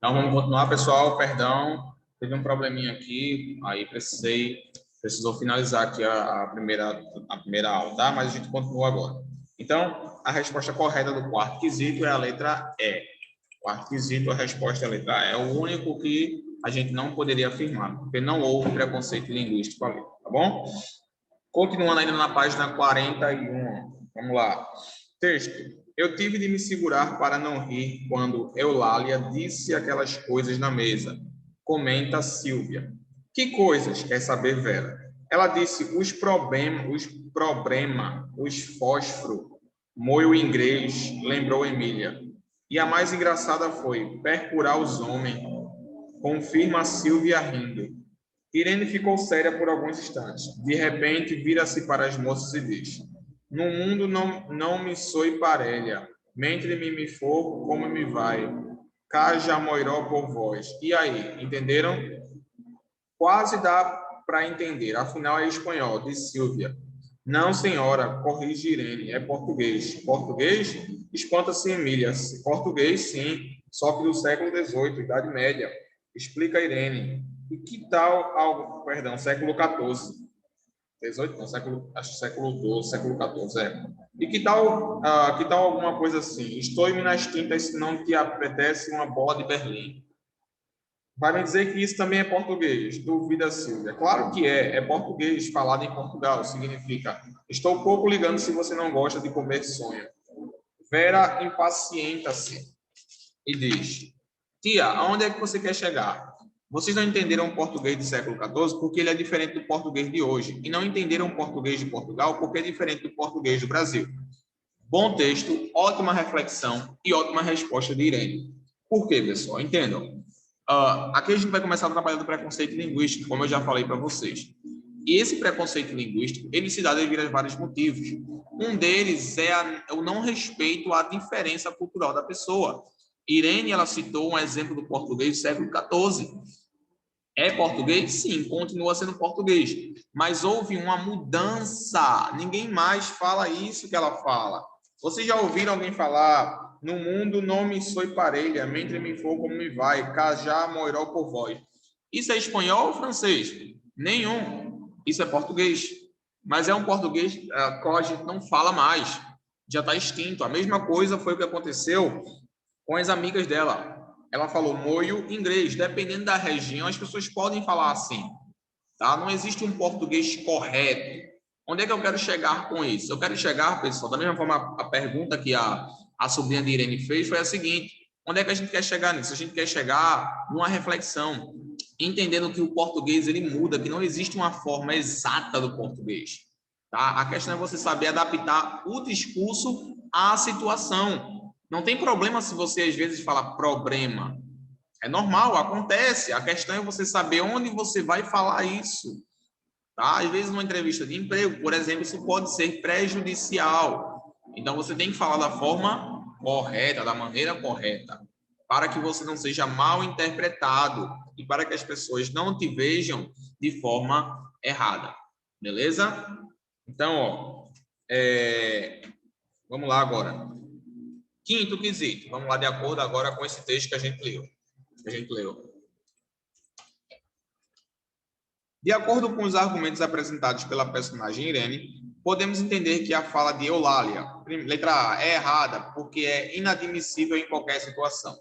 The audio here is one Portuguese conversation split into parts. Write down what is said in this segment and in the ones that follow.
Então, vamos continuar, pessoal. Perdão, teve um probleminha aqui, aí precisou finalizar aqui a primeira aula, tá? Mas a gente continua agora. Então, a resposta correta do quarto quesito é a letra E. Quarto quesito, a resposta é a letra E. É o único que a gente não poderia afirmar, porque não houve preconceito linguístico ali, tá bom? Continuando ainda na página 41. Vamos lá. Texto. Eu tive de me segurar para não rir quando Eulália disse aquelas coisas na mesa. Comenta Silvia. Que coisas? Quer saber Vera? Ela disse os fósforo, moio inglês, lembrou Emília. E a mais engraçada foi percurar os homens, confirma Silvia rindo. Irene ficou séria por alguns instantes. De repente, vira-se para as moças e diz: No mundo não me sou parelha, mentre me for, como me vai. Caja moiró por vós. E aí, entenderam? Quase dá para entender, afinal é espanhol, diz Silvia. Não, senhora, corrige Irene, é português. Português? Espanta-se Emília. Português, sim, só que do século XVIII, Idade Média. Explica Irene. E que tal algo, perdão, século XIV? 18, não, acho que século XII, século XIV, é. E que tal alguma coisa assim? Estou-me nas tintas se não te apetece uma bola de Berlim. Vai me dizer que isso também é português? Duvida Silvia. Claro que é português falado em Portugal. Significa, estou pouco ligando se você não gosta de comer sonho. Vera impacienta-se e diz, tia, aonde é que você quer chegar? Vocês não entenderam o português do século XIV porque ele é diferente do português de hoje. E não entenderam o português de Portugal porque é diferente do português do Brasil. Bom texto, ótima reflexão e ótima resposta de Irene. Por quê, pessoal? Entendam. Aqui a gente vai começar a trabalhar do preconceito linguístico, como eu já falei para vocês. E esse preconceito linguístico, ele se dá devido a vários motivos. Um deles é o não respeito à diferença cultural da pessoa. Irene, ela citou um exemplo do português do século XIV. É português? Sim, continua sendo português. Mas houve uma mudança. Ninguém mais fala isso que ela fala. Vocês já ouviram alguém falar, no mundo não me sou parelha, mentre me for como me vai, cajá, moiró por vós. Isso é espanhol ou francês? Nenhum. Isso é português. Mas é um português que a gente não fala mais. Já está extinto. A mesma coisa foi o que aconteceu com as amigas dela. Ela falou moio inglês. Dependendo da região, as pessoas podem falar assim. Tá? Não existe um português correto. Onde é que eu quero chegar com isso? Eu quero chegar, pessoal, da mesma forma, a pergunta que a sobrinha de Irene fez foi a seguinte: onde é que a gente quer chegar nisso? A gente quer chegar numa reflexão, entendendo que o português ele muda, que não existe uma forma exata do português. Tá? A questão é você saber adaptar o discurso à situação. Não tem problema se você às vezes fala problema. É normal, acontece. A questão é você saber onde você vai falar isso. Tá? Às vezes, numa entrevista de emprego, por exemplo, isso pode ser prejudicial. Então, você tem que falar da forma correta, da maneira correta, para que você não seja mal interpretado e para que as pessoas não te vejam de forma errada. Beleza? Então, vamos lá agora. Quinto quesito. Vamos lá de acordo agora com esse texto que a gente leu. De acordo com os argumentos apresentados pela personagem Irene, podemos entender que a fala de Eulália, letra A, é errada, porque é inadmissível em qualquer situação.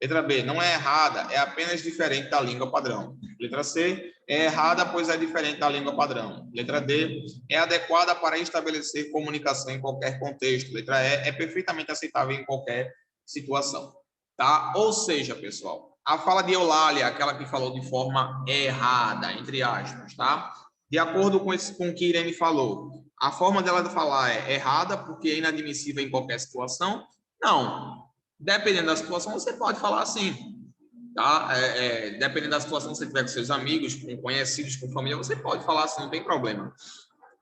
Letra B, não é errada, é apenas diferente da língua padrão. Letra C, é errada, pois é diferente da língua padrão. Letra D, é adequada para estabelecer comunicação em qualquer contexto. Letra E, é perfeitamente aceitável em qualquer situação. Tá? Ou seja, pessoal, a fala de Eulália, aquela que falou de forma errada, entre aspas, tá? De acordo com o que Irene falou, a forma dela de falar é errada, porque é inadmissível em qualquer situação? Não. Dependendo da situação, você pode falar assim, tá? Dependendo da situação, se você tiver com seus amigos, com conhecidos, com família, você pode falar assim, não tem problema.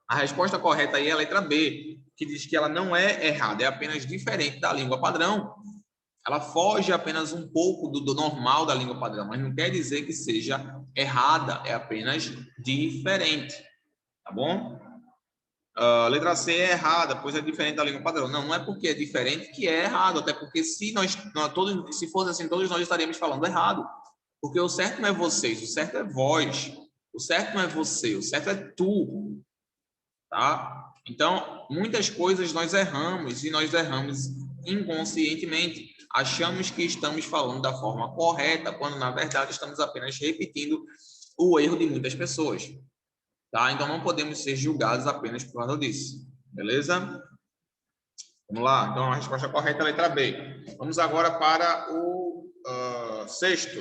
A resposta correta aí é a letra B, que diz que ela não é errada, é apenas diferente da língua padrão. Ela foge apenas um pouco do normal da língua padrão, mas não quer dizer que seja errada, é apenas diferente, tá bom? Letra C é errada, pois é diferente da língua padrão. Não, não é porque é diferente que é errado, até porque se se fosse assim, todos nós estaríamos falando errado. Porque o certo não é vocês, o certo é vós. O certo não é você, o certo é tu, tá? Então, muitas coisas nós erramos e nós erramos inconscientemente. Achamos que estamos falando da forma correta, quando na verdade estamos apenas repetindo o erro de muitas pessoas. Tá? Então, não podemos ser julgados apenas por causa disso. Beleza? Vamos lá. Então, a resposta correta é a letra B. Vamos agora para o sexto.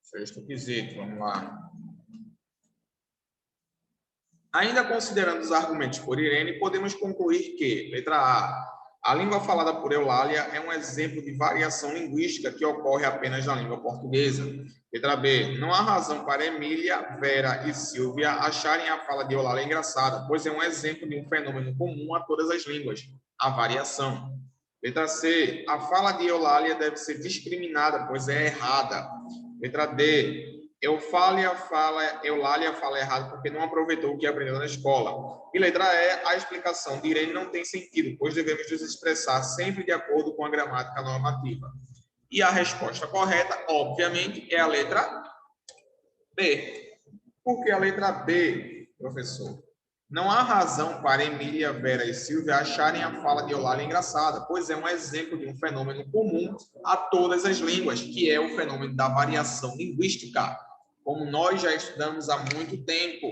Sexto quesito. Vamos lá. Ainda considerando os argumentos por Irene, podemos concluir que, letra A língua falada por Eulália é um exemplo de variação linguística que ocorre apenas na língua portuguesa. Letra B, não há razão para Emília, Vera e Silvia acharem a fala de Eulália engraçada, pois é um exemplo de um fenômeno comum a todas as línguas, a variação. Letra C, a fala de Eulália deve ser discriminada, pois é errada. Letra D, Eulália fala errado porque não aproveitou o que aprendeu na escola. E letra E, a explicação de Irene não tem sentido, pois devemos nos expressar sempre de acordo com a gramática normativa. E a resposta correta, obviamente, é a letra B. Por que a letra B, professor? Não há razão para Emília, Vera e Silvia acharem a fala de Eulália engraçada, pois é um exemplo de um fenômeno comum a todas as línguas, que é o fenômeno da variação linguística. Como nós já estudamos há muito tempo,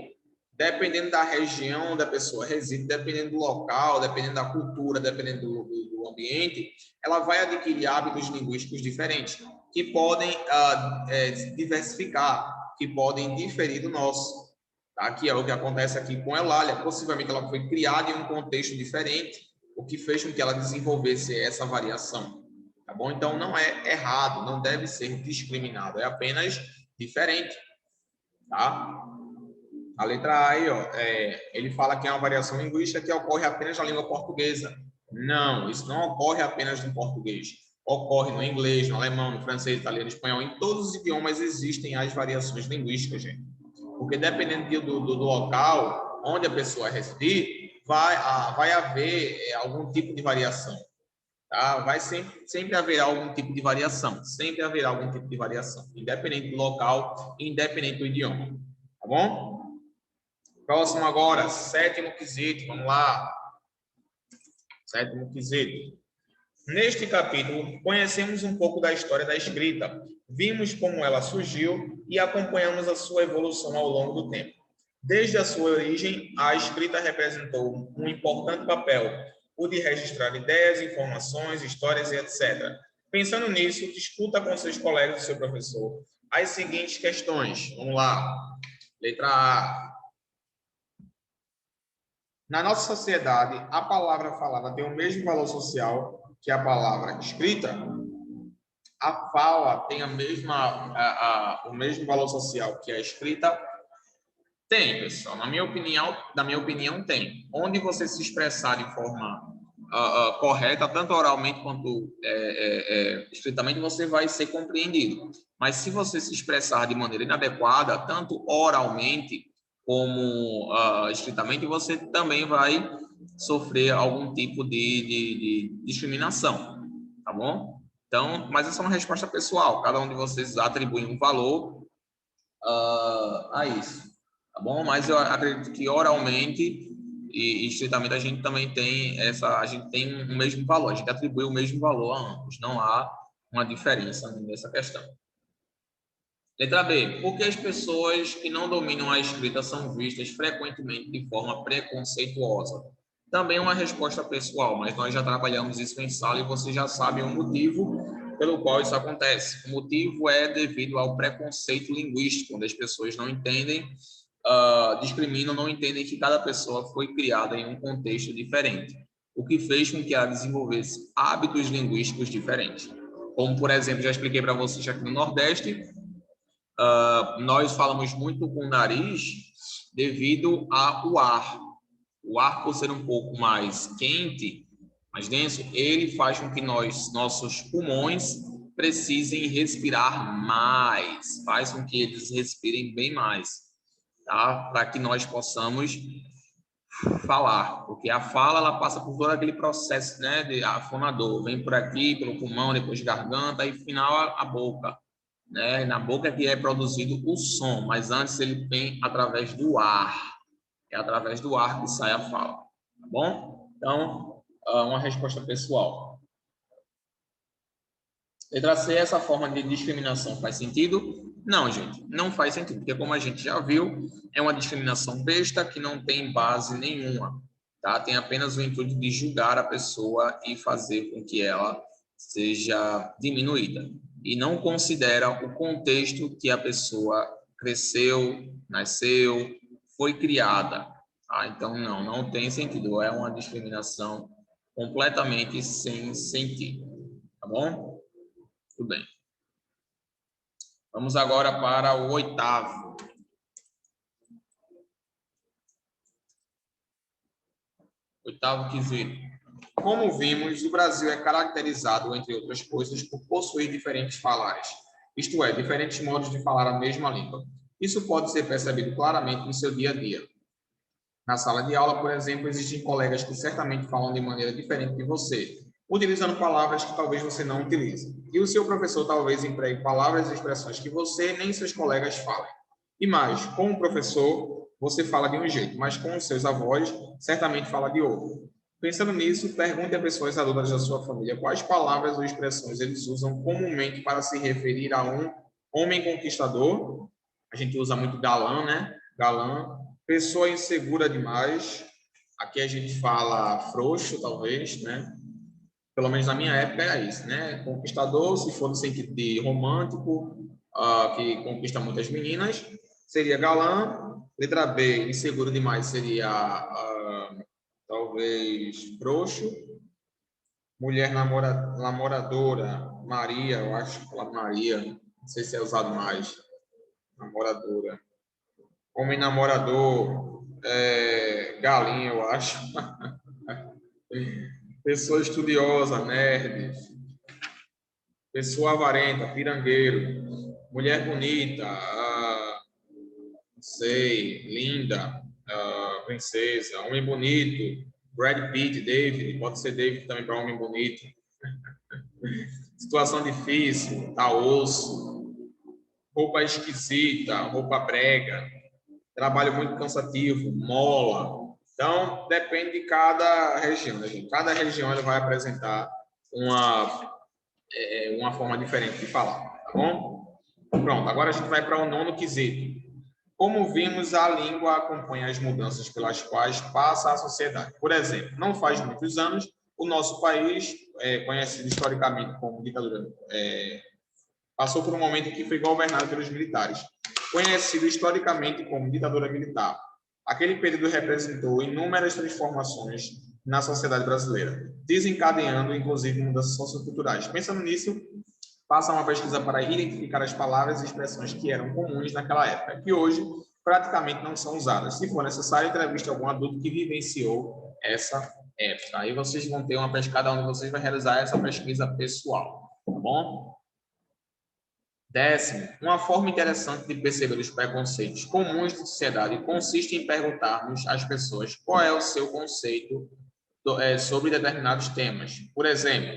dependendo da região onde a pessoa reside, dependendo do local, dependendo da cultura, dependendo do ambiente, ela vai adquirir hábitos linguísticos diferentes, que podem diversificar, que podem diferir do nosso. Tá? Que é o que acontece aqui com a Eulália. Possivelmente ela foi criada em um contexto diferente, o que fez com que ela desenvolvesse essa variação. Tá bom? Então, não é errado, não deve ser discriminado, é apenas diferente. Tá? A letra A aí, ó, ele fala que é uma variação linguística que ocorre apenas na língua portuguesa. Não, isso não ocorre apenas no português. Ocorre no inglês, no alemão, no francês, italiano, espanhol. Em todos os idiomas existem as variações linguísticas, gente. Porque dependendo do local onde a pessoa residir, vai haver algum tipo de variação. Tá? Vai sempre haver algum tipo de variação. Sempre haverá algum tipo de variação. Independente do local, independente do idioma. Tá bom? Próximo agora, sétimo quesito. Vamos lá. Sétimo quesito. Neste capítulo, conhecemos um pouco da história da escrita, vimos como ela surgiu e acompanhamos a sua evolução ao longo do tempo. Desde a sua origem, a escrita representou um importante papel, o de registrar ideias, informações, histórias e etc. Pensando nisso, discuta com seus colegas e seu professor as seguintes questões. Vamos lá. Letra A. Na nossa sociedade, a palavra falada tem o mesmo valor social que a palavra escrita? A fala tem o mesmo valor social que a escrita? Tem, pessoal. Na minha opinião, tem. Onde você se expressar de forma correta, tanto oralmente quanto escritamente, você vai ser compreendido. Mas se você se expressar de maneira inadequada, tanto oralmente como escritamente, você também vai sofrer algum tipo de discriminação, tá bom? Então, mas essa é uma resposta pessoal. Cada um de vocês atribui um valor a isso, tá bom? Mas eu acredito que oralmente e estritamente a gente também tem a gente tem o mesmo valor, a gente atribui o mesmo valor a ambos, não há uma diferença nessa questão. Letra B. Por que as pessoas que não dominam a escrita são vistas frequentemente de forma preconceituosa? Também uma resposta pessoal, mas nós já trabalhamos isso em sala e você já sabe o motivo pelo qual isso acontece. O motivo é devido ao preconceito linguístico, onde as pessoas não entendem, discriminam, não entendem que cada pessoa foi criada em um contexto diferente, o que fez com que ela desenvolvesse hábitos linguísticos diferentes. Como, por exemplo, já expliquei para vocês aqui no Nordeste, nós falamos muito com o nariz devido ao ar. O ar, por ser um pouco mais quente, mais denso, ele faz com que nossos pulmões precisem respirar mais, faz com que eles respirem bem mais, tá? Para que nós possamos falar, porque a fala ela passa por todo aquele processo, né, de afonador, vem por aqui, pelo pulmão, depois garganta e final a boca, né? Na boca é que é produzido o som, mas antes ele vem através do ar, é através do ar que sai a fala, tá bom? Então, uma resposta pessoal. Letra C, essa forma de discriminação faz sentido? Não, gente, não faz sentido, porque como a gente já viu, é uma discriminação besta que não tem base nenhuma, tá? Tem apenas o intuito de julgar a pessoa e fazer com que ela seja diminuída. E não considera o contexto que a pessoa cresceu, nasceu, foi criada, tá? Então, não tem sentido. É uma discriminação completamente sem sentido, tá bom? Tudo bem. Vamos agora para o 8º. Oitavo quesito. Como vimos, o Brasil é caracterizado, entre outras coisas, por possuir diferentes falares, isto é, diferentes modos de falar a mesma língua. Isso pode ser percebido claramente no seu dia a dia. Na sala de aula, por exemplo, existem colegas que certamente falam de maneira diferente de você, utilizando palavras que talvez você não utilize. E o seu professor talvez empregue palavras e expressões que você nem seus colegas falem. E mais, com o professor, você fala de um jeito, mas com os seus avós, certamente fala de outro. Pensando nisso, pergunte a pessoas adultas da sua família quais palavras ou expressões eles usam comumente para se referir a um homem conquistador. A gente usa muito galã, né? Galã. Pessoa insegura demais. Aqui a gente fala frouxo, talvez, né? Pelo menos na minha época era isso, né? Conquistador, se for no sentido de romântico, que conquista muitas meninas, seria galã. Letra B, inseguro demais, seria talvez frouxo. Mulher namoradora, Maria, eu acho que fala Maria, não sei se é usado mais. Namoradora. Homem namorador, galinha, eu acho. Pessoa estudiosa, nerd. Pessoa avarenta, pirangueiro. Mulher bonita, não sei, linda, princesa. Homem bonito, Brad Pitt, David. Pode ser David também para homem bonito. Situação difícil, tá osso. Roupa esquisita, roupa brega. Trabalho muito cansativo, mola. Então, depende de cada região, né, gente? Cada região ela vai apresentar uma forma diferente de falar, tá bom? Pronto, agora a gente vai para o 9º quesito. Como vimos, a língua acompanha as mudanças pelas quais passa a sociedade. Por exemplo, não faz muitos anos, o nosso país, conhecido historicamente como ditadura, passou por um momento em que foi governado pelos militares. Conhecido historicamente como ditadura militar, aquele período representou inúmeras transformações na sociedade brasileira, desencadeando, inclusive, mudanças socioculturais. Pensando nisso, faça uma pesquisa para identificar as palavras e expressões que eram comuns naquela época, que hoje praticamente não são usadas. Se for necessário, entreviste algum adulto que vivenciou essa época. Aí vocês vão ter uma pescada onde vocês vão realizar essa pesquisa pessoal, tá bom? 10º, uma forma interessante de perceber os preconceitos comuns da sociedade consiste em perguntarmos às pessoas qual é o seu conceito sobre determinados temas. Por exemplo,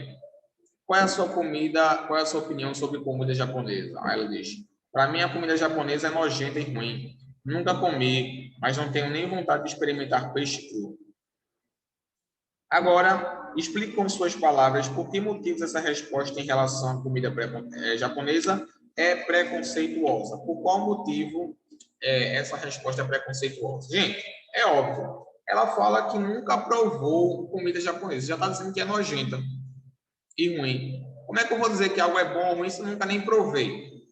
qual é a sua comida, qual é a sua opinião sobre comida japonesa? Aí ela diz, para mim a comida japonesa é nojenta e ruim. Nunca comi, mas não tenho nem vontade de experimentar peixe cru. Agora, explique com suas palavras por que motivos essa resposta em relação à comida japonesa é preconceituosa. Por qual motivo essa resposta é preconceituosa? Gente, é óbvio. Ela fala que nunca provou comida japonesa. Já está dizendo que é nojenta e ruim. Como é que eu vou dizer que algo é bom ou ruim se eu nunca nem provei?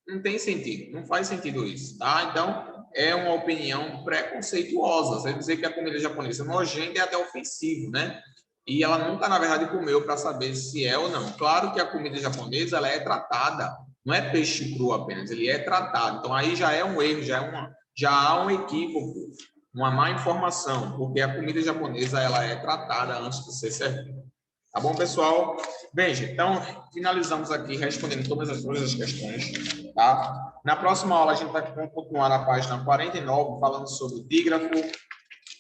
Não tem sentido. Não faz sentido isso, tá? Então, é uma opinião preconceituosa. Você dizer que a comida japonesa é nojenta é até ofensivo, né? E ela nunca, na verdade, comeu para saber se é ou não. Claro que a comida japonesa ela é tratada. Não é peixe cru apenas, ele é tratado. Então, aí já é um erro, já há um equívoco, uma má informação, porque a comida japonesa ela é tratada antes de ser servida. Tá bom, pessoal? Bem, gente, então, finalizamos aqui respondendo todas as questões, tá? Na próxima aula, a gente vai continuar na página 49, falando sobre o dígrafo,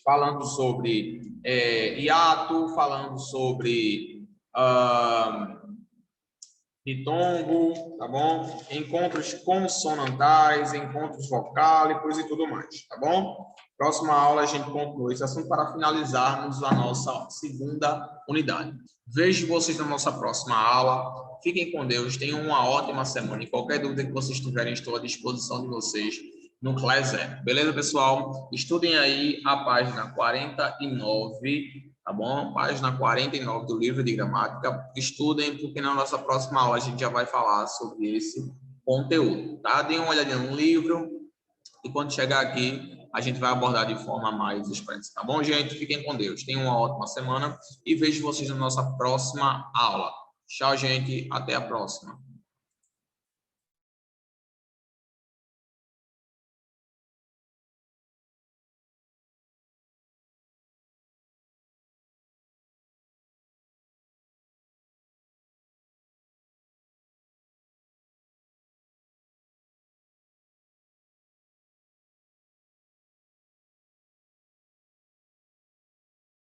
falando sobre hiato, falando sobre ditongo, tá bom? Encontros consonantais, encontros vocálicos e tudo mais, tá bom? Próxima aula a gente conclui esse assunto para finalizarmos a nossa segunda unidade. Vejo vocês na nossa próxima aula. Fiquem com Deus, tenham uma ótima semana. E qualquer dúvida que vocês tiverem, estou à disposição de vocês no Class Zero. Beleza, pessoal? Estudem aí a página 49, tá bom? Página 49 do livro de gramática. Estudem, porque na nossa próxima aula a gente já vai falar sobre esse conteúdo, tá? Deem uma olhadinha no livro e quando chegar aqui a gente vai abordar de forma mais expressa, tá bom, gente? Fiquem com Deus. Tenham uma ótima semana e vejo vocês na nossa próxima aula. Tchau, gente. Até a próxima.